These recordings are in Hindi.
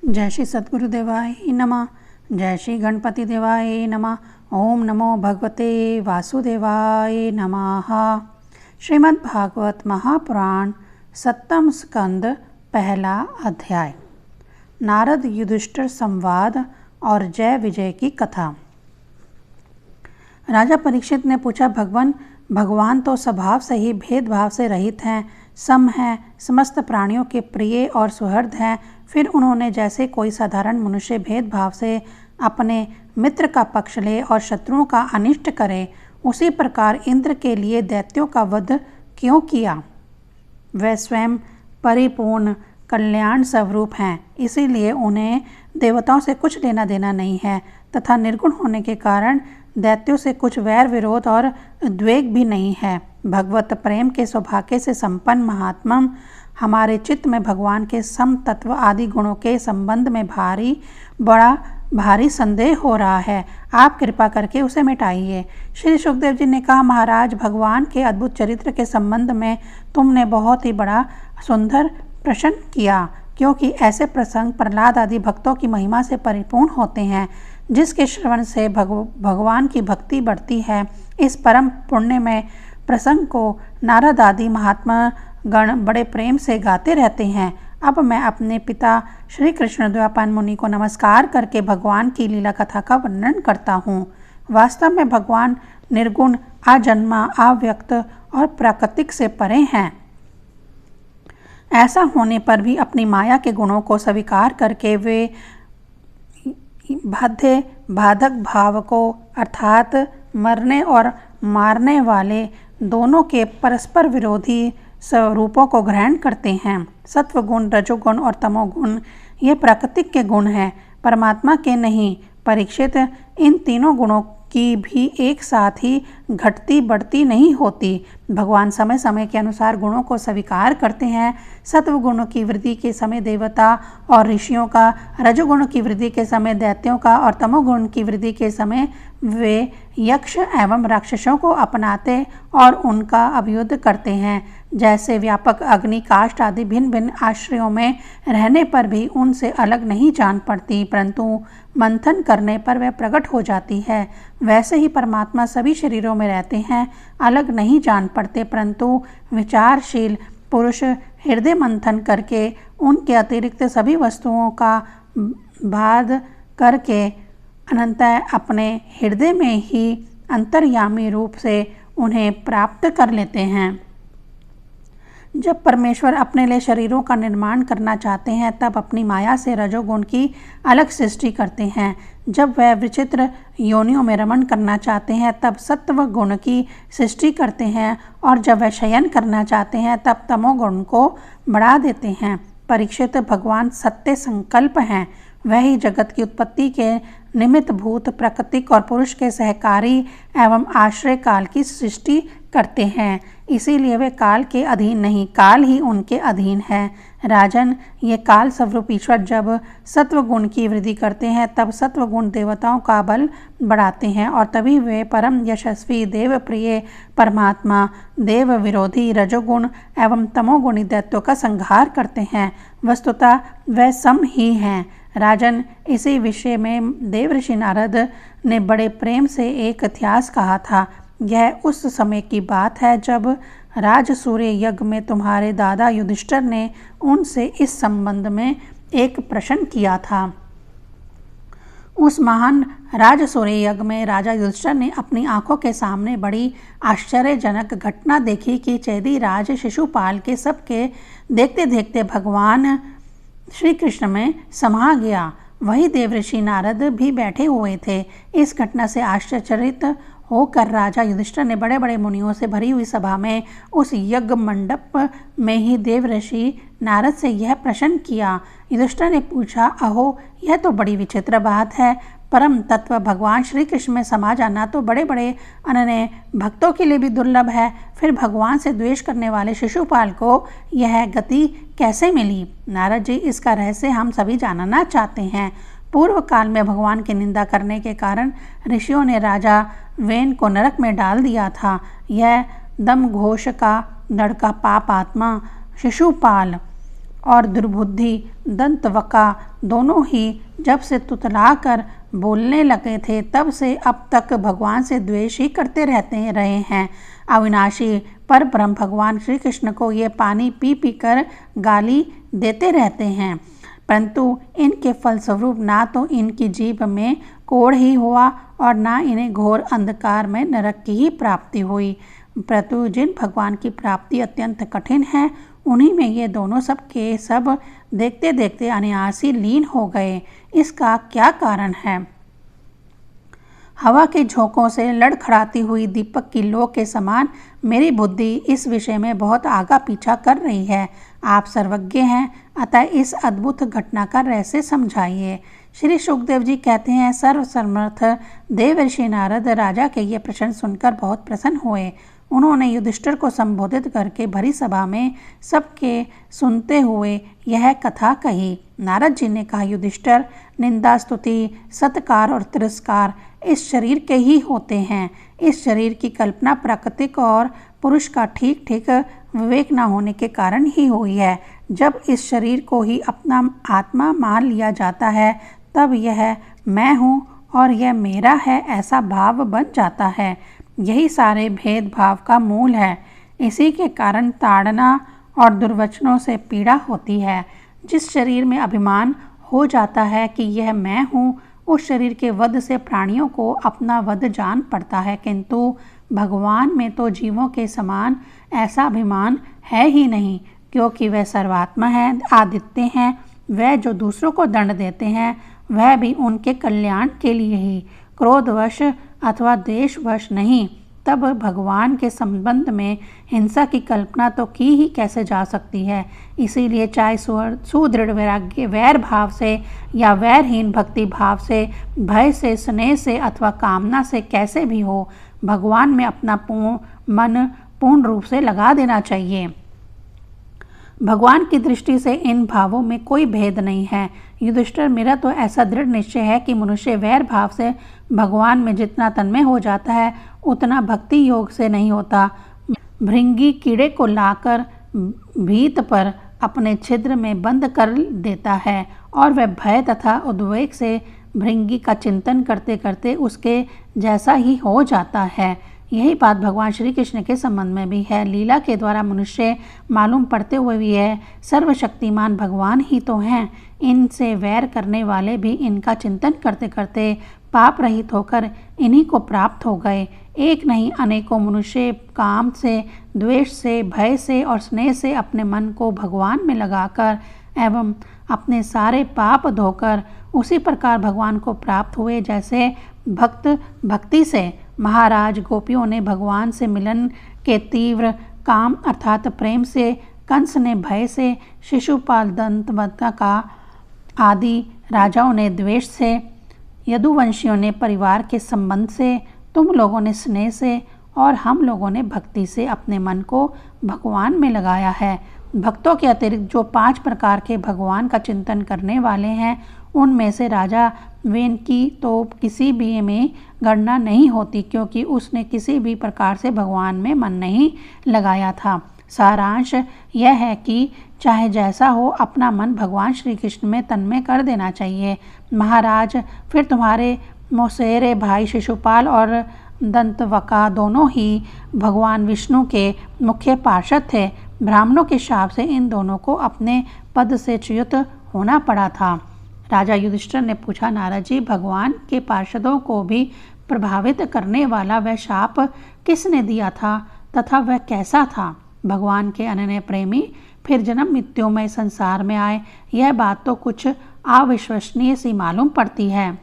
जय श्री सद्गुरुदेवाय नमः। जय श्री गणपति देवाय नमः। ओम नमो भगवते वासुदेवाय नमः। श्रीमद् भागवत महापुराण सप्तम स्कंद पहला अध्याय। नारद युधिष्ठिर संवाद और जय विजय की कथा। राजा परीक्षित ने पूछा, भगवान तो स्वभाव से ही भेदभाव से रहित हैं, सम हैं, समस्त प्राणियों के प्रिय और सुहृद हैं। फिर उन्होंने जैसे कोई साधारण मनुष्य भेदभाव से अपने मित्र का पक्ष ले और शत्रुओं का अनिष्ट करे, उसी प्रकार इंद्र के लिए दैत्यों का वध क्यों किया? वे स्वयं परिपूर्ण कल्याण स्वरूप हैं, इसीलिए उन्हें देवताओं से कुछ लेना देना नहीं है तथा निर्गुण होने के कारण दैत्यों से कुछ वैर विरोध और द्वेग भी नहीं है। भगवत प्रेम के सौभाग्य से संपन्न महात्मा हमारे चित्त में भगवान के सम तत्व आदि गुणों के संबंध में बड़ा भारी संदेह हो रहा है। आप कृपा करके उसे मिटाइए। श्री सुखदेव जी ने कहा, महाराज, भगवान के अद्भुत चरित्र के संबंध में तुमने बहुत ही बड़ा सुंदर प्रश्न किया, क्योंकि ऐसे प्रसंग प्रहलाद आदि भक्तों की महिमा से परिपूर्ण होते हैं, जिसके श्रवण से भगवान की भक्ति बढ़ती है। इस परम पुण्य में प्रसंग को नारद आदि महात्मा गण बड़े प्रेम से गाते रहते हैं। अब मैं अपने पिता श्री कृष्ण द्वैपायन मुनि को नमस्कार करके भगवान की लीला कथा का वर्णन करता हूँ। वास्तव में भगवान निर्गुण, अजन्मा, अव्यक्त और प्राकृतिक से परे हैं। ऐसा होने पर भी अपनी माया के गुणों को स्वीकार करके वे बाध्य बाधक भाव को अर्थात मरने और मारने वाले दोनों के परस्पर विरोधी स्वरूपों को ग्रहण करते हैं। सत्व गुण, रजोगुण और तमोगुण ये प्राकृतिक के गुण हैं, परमात्मा के नहीं। परीक्षित, इन तीनों गुणों की भी एक साथ ही घटती बढ़ती नहीं होती। भगवान समय समय के अनुसार गुणों को स्वीकार करते हैं। सत्व गुणों की वृद्धि के समय देवता और ऋषियों का, रजोगुण की वृद्धि के समय दैत्यों का और तमोगुण की वृद्धि के समय वे यक्ष एवं राक्षसों को अपनाते और उनका अभियुद्ध करते हैं। जैसे व्यापक अग्नि, काष्ठ आदि भिन्न भिन्न आश्रयों में रहने पर भी उनसे अलग नहीं जान पड़ती, परंतु मंथन करने पर वह प्रकट हो जाती है। वैसे ही परमात्मा सभी शरीरों में रहते हैं, अलग नहीं जान पड़ते, परंतु विचारशील पुरुष हृदय मंथन करके उनके अतिरिक्त सभी वस्तुओं का बाध करके अनंतः अपने हृदय में ही अंतर्यामी रूप से उन्हें प्राप्त कर लेते हैं। जब परमेश्वर अपने लिए शरीरों का निर्माण करना चाहते हैं, तब अपनी माया से रजोगुण की अलग सृष्टि करते हैं। जब वह विचित्र योनियों में रमण करना चाहते हैं, तब सत्व गुण की सृष्टि करते हैं, और जब वह शयन करना चाहते हैं, तब तमोगुण को बढ़ा देते हैं। परीक्षित, भगवान सत्य संकल्प हैं। वह ही जगत की उत्पत्ति के निमित्त भूत, प्राकृतिक और पुरुष के सहकारी एवं आश्रय काल की सृष्टि करते हैं। इसीलिए वे काल के अधीन नहीं, काल ही उनके अधीन है। राजन, ये काल स्वरूप ईश्वर जब सत्वगुण की वृद्धि करते हैं, तब सत्वगुण देवताओं का बल बढ़ाते हैं, और तभी वे परम यशस्वी देव प्रिय परमात्मा देव विरोधी रजोगुण एवं तमोगुणी दैत्यों का संहार करते हैं। वस्तुतः वे सम ही हैं। राजन, इसी विषय में देवऋषि नारद ने बड़े प्रेम से एक इतिहास कहा था। यह उस समय की बात है जब राजसूय यज्ञ में तुम्हारे दादा युधिष्ठिर ने उनसे इस संबंध में एक प्रश्न किया था। उस महान राजसूय यज्ञ में राजा युधिष्ठिर ने अपनी आंखों के सामने बड़ी आश्चर्यजनक घटना देखी कि चेदी राज शिशुपाल के सबके देखते देखते भगवान श्री कृष्ण में समा गया। वही देवऋषि नारद भी बैठे हुए थे। इस घटना से आश्चर्यचकित होकर राजा युधिष्ठिर ने बड़े बड़े मुनियों से भरी हुई सभा में उस यज्ञ मंडप में ही देवऋषि नारद से यह प्रश्न किया। युधिष्ठिर ने पूछा, अहो, यह तो बड़ी विचित्र बात है। परम तत्व भगवान श्री कृष्ण में समा जाना तो बड़े बड़े अनन्य भक्तों के लिए भी दुर्लभ है। फिर भगवान से द्वेष करने वाले शिशुपाल को यह गति कैसे मिली? नारद जी, इसका रहस्य हम सभी जानना चाहते हैं। पूर्व काल में भगवान की निंदा करने के कारण ऋषियों ने राजा वेन को नरक में डाल दिया था। यह दम घोष का लड़का पाप आत्मा शिशुपाल और दुर्बुद्धि दंतवका दोनों ही जब से तुतला कर बोलने लगे थे तब से अब तक भगवान से द्वेष ही करते रहते रहे हैं। अविनाशी पर ब्रह्म भगवान श्री कृष्ण को ये पानी पी पी कर गाली देते रहते हैं, परंतु इनके फलस्वरूप ना तो इनकी जीभ में कोढ़ ही हुआ और ना इन्हें घोर अंधकार में नरक की ही प्राप्ति हुई। परंतु जिन भगवान की प्राप्ति अत्यंत कठिन है उन्हीं में ये दोनों सब के सब देखते देखते अनायासी लीन हो गए। इसका क्या कारण है? हवा के झोंकों से लड़खड़ाती हुई दीपक की लो के समान मेरी बुद्धि इस विषय में बहुत आगा पीछा कर रही है। आप सर्वज्ञ हैं, अतः इस अद्भुत घटना का रहस्य समझाइए। श्री सुखदेव जी कहते हैं, सर्वसमर्थ देवर्षि नारद राजा के ये प्रश्न सुनकर बहुत प्रसन्न हुए। उन्होंने युधिष्ठिर को संबोधित करके भरी सभा में सबके सुनते हुए यह कथा कही। नारद जी ने कहा, युधिष्ठिर, निंदा स्तुति सत्कार और तिरस्कार इस शरीर के ही होते हैं। इस शरीर की कल्पना प्राकृतिक और पुरुष का ठीक ठीक विवेक न होने के कारण ही हुई है। जब इस शरीर को ही अपना आत्मा मान लिया जाता है तब यह मैं हूँ और यह मेरा है ऐसा भाव बन जाता है। यही सारे भेदभाव का मूल है। इसी के कारण ताड़ना और दुर्वचनों से पीड़ा होती है। जिस शरीर में अभिमान हो जाता है कि यह मैं हूँ, उस शरीर के वध से प्राणियों को अपना वध जान पड़ता है, किंतु भगवान में तो जीवों के समान ऐसा अभिमान है ही नहीं, क्योंकि वह सर्वात्मा है, आदित्य हैं। वह जो दूसरों को दंड देते हैं वह भी उनके कल्याण के लिए ही, क्रोधवश अथवा द्वेषवश नहीं। तब भगवान के संबंध में हिंसा की कल्पना तो की ही कैसे जा सकती है। इसीलिए चाहे सुदृढ़ वैराग्य वैर भाव से या वैरहीन भक्ति भाव से, भय से, स्नेह से अथवा कामना से कैसे भी हो, भगवान में अपना मन पूर्ण रूप से लगा देना चाहिए। भगवान की दृष्टि से इन भावों में कोई भेद नहीं है। युधिष्ठिर, मेरा तो ऐसा दृढ़ निश्चय है कि मनुष्य वैर भाव से भगवान में जितना तन्मय हो जाता है उतना भक्ति योग से नहीं होता। भृंगी कीड़े को लाकर भीत पर अपने छिद्र में बंद कर देता है और वह भय तथा उद्वेग से भृंगी का चिंतन करते करते उसके जैसा ही हो जाता है। यही बात भगवान श्री कृष्ण के संबंध में भी है। लीला के द्वारा मनुष्य मालूम पड़ते हुए भी है सर्वशक्तिमान भगवान ही तो हैं। इनसे वैर करने वाले भी इनका चिंतन करते करते पाप रहित होकर इन्हीं को प्राप्त हो गए। एक नहीं अनेकों मनुष्य काम से, द्वेष से, भय से और स्नेह से अपने मन को भगवान में लगाकर एवं अपने सारे पाप धोकर उसी प्रकार भगवान को प्राप्त हुए जैसे भक्त भक्ति से। महाराज गोपियों ने भगवान से मिलन के तीव्र काम अर्थात प्रेम से, कंस ने भय से, शिशुपाल दंतवक्ता का आदि राजाओं ने द्वेष से, यदुवंशियों ने परिवार के संबंध से, तुम लोगों ने स्नेह से और हम लोगों ने भक्ति से अपने मन को भगवान में लगाया है। भक्तों के अतिरिक्त जो 5 प्रकार के भगवान का चिंतन करने वाले हैं उनमें से राजा वेन की तो किसी भी में गणना नहीं होती, क्योंकि उसने किसी भी प्रकार से भगवान में मन नहीं लगाया था। सारांश यह है कि चाहे जैसा हो अपना मन भगवान श्री कृष्ण में तन्मय कर देना चाहिए। महाराज, फिर तुम्हारे मौसेरे भाई शिशुपाल और दंतवका दोनों ही भगवान विष्णु के मुख्य पार्षद थे। ब्राह्मणों के शाप से इन दोनों को अपने पद से च्युत होना पड़ा था। राजा युधिष्ठिर ने पूछा, नारद जी, भगवान के पार्षदों को भी प्रभावित करने वाला वह शाप किसने दिया था तथा वह कैसा था? भगवान के अनन्य प्रेमी फिर जन्म मृत्युमय संसार में आए, यह बात तो कुछ अविश्वसनीय सी मालूम पड़ती है।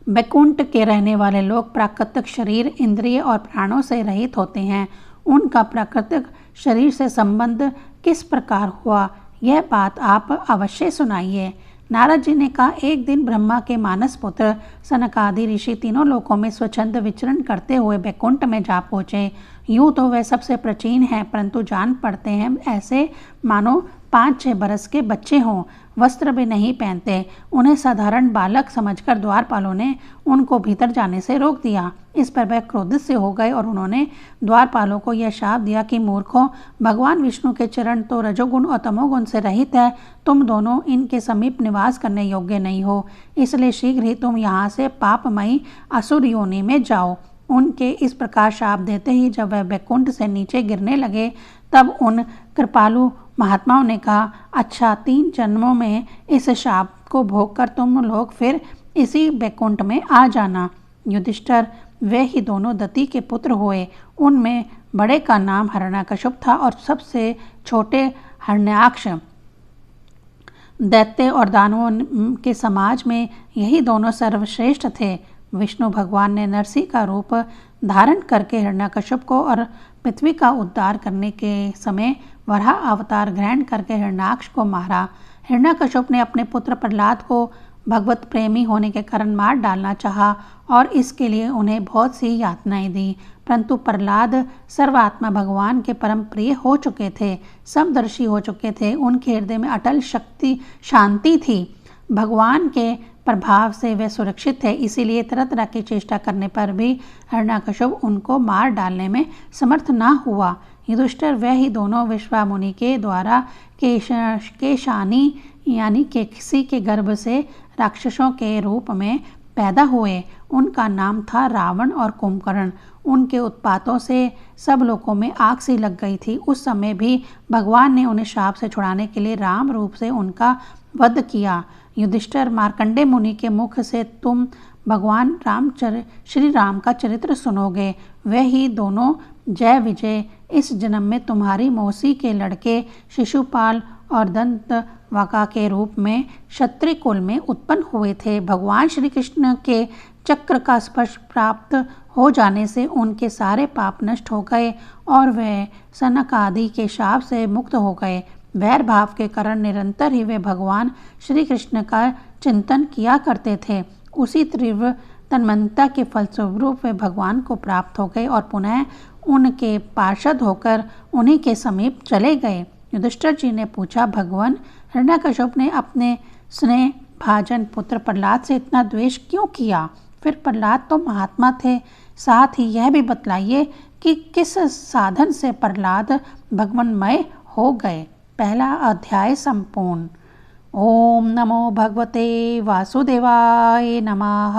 बैकुंठ के रहने वाले लोग प्राकृतिक शरीर, इंद्रिय और प्राणों से रहित होते हैं। उनका प्राकृतिक शरीर से संबंध किस प्रकार हुआ, यह बात आप अवश्य सुनाइए। नारद जी ने कहा, एक दिन ब्रह्मा के मानस पुत्र सनकादि ऋषि तीनों लोकों में स्वच्छंद विचरण करते हुए बैकुंठ में जा पहुँचे। यूँ तो वह सबसे प्राचीन हैं, परंतु जान पड़ते हैं ऐसे मानो 5-6 बरस के बच्चे हों। वस्त्र भी नहीं पहनते। उन्हें साधारण बालक समझकर द्वारपालों ने उनको भीतर जाने से रोक दिया। इस पर वह क्रोधित से हो गए और उन्होंने द्वारपालों को यह शाप दिया कि मूर्खों, भगवान विष्णु के चरण तो रजोगुण और तमोगुण से रहित है। तुम दोनों इनके समीप निवास करने योग्य नहीं हो, इसलिए शीघ्र ही तुम यहाँ से पापमयी असुर योनि में जाओ। उनके इस प्रकार शाप देते ही जब वह बैकुंठ से नीचे गिरने लगे तब उन कृपालु महात्माओं ने कहा, अच्छा, 3 जन्मों में इस शाप को भोगकर तुम लोग फिर इसी बैकुंठ में आ जाना। युधिष्ठिर वे ही दोनों दति के पुत्र हुए। उनमें बड़े का नाम हिरण्यकशिप था और सबसे छोटे हिरण्याक्ष। दैत्य और दानवों के समाज में यही दोनों सर्वश्रेष्ठ थे। विष्णु भगवान ने नरसिंह का रूप धारण करके हिरण्यकशिप को और पृथ्वी का उद्धार करने के समय वराह अवतार ग्रहण करके हिरण्याक्ष को मारा। हिरण्यकशिप ने अपने पुत्र प्रहलाद को भगवत प्रेमी होने के कारण मार डालना चाहा और इसके लिए उन्हें बहुत सी यातनाएं दी, परंतु प्रहलाद सर्वात्मा भगवान के परम प्रिय हो चुके थे, समदर्शी हो चुके थे। उनके हृदय में अटल शक्ति शांति थी। भगवान के प्रभाव से वे सुरक्षित थे, इसीलिए तरह तरह की चेष्टा करने पर भी हिरण्यकशिप उनको मार डालने में समर्थ न हुआ। युधिष्ठिर वह ही दोनों विश्वामुनि के द्वारा केशानी यानी केकसी के गर्भ से राक्षसों के रूप में पैदा हुए। उनका नाम था रावण और कुंभकर्ण। उनके उत्पातों से सब लोगों में आग सी लग गई थी। उस समय भी भगवान ने उन्हें शाप से छुड़ाने के लिए राम रूप से उनका वध किया। युधिष्ठिर, मार्कंडेय मुनि के मुख से तुम भगवान श्री राम का चरित्र सुनोगे। वे ही दोनों जय विजय इस जन्म में तुम्हारी मौसी के लड़के शिशुपाल और दंतवक्र के रूप में क्षत्रिय कुल में उत्पन्न हुए थे। भगवान श्री कृष्ण के चक्र का स्पर्श प्राप्त हो जाने से उनके सारे पाप नष्ट हो गए और वे सनक आदि के शाप से मुक्त हो गए। वैर भाव के कारण निरंतर ही वे भगवान श्री कृष्ण का चिंतन किया करते थे। उसी तीव्र तन्मयता के फलस्वरूप वे भगवान को प्राप्त हो गए और पुनः उनके पार्षद होकर उन्हीं के समीप चले गए। युधिष्ठिर जी ने पूछा, भगवान, हिरण्यकशिप ने अपने स्नेह भाजन पुत्र प्रहलाद से इतना द्वेष क्यों किया? फिर प्रहलाद तो महात्मा थे। साथ ही यह भी बतलाइए कि किस साधन से प्रहलाद भगवानमय हो गए। पहला अध्याय संपूर्ण। ओम नमो भगवते वासुदेवाय नमः।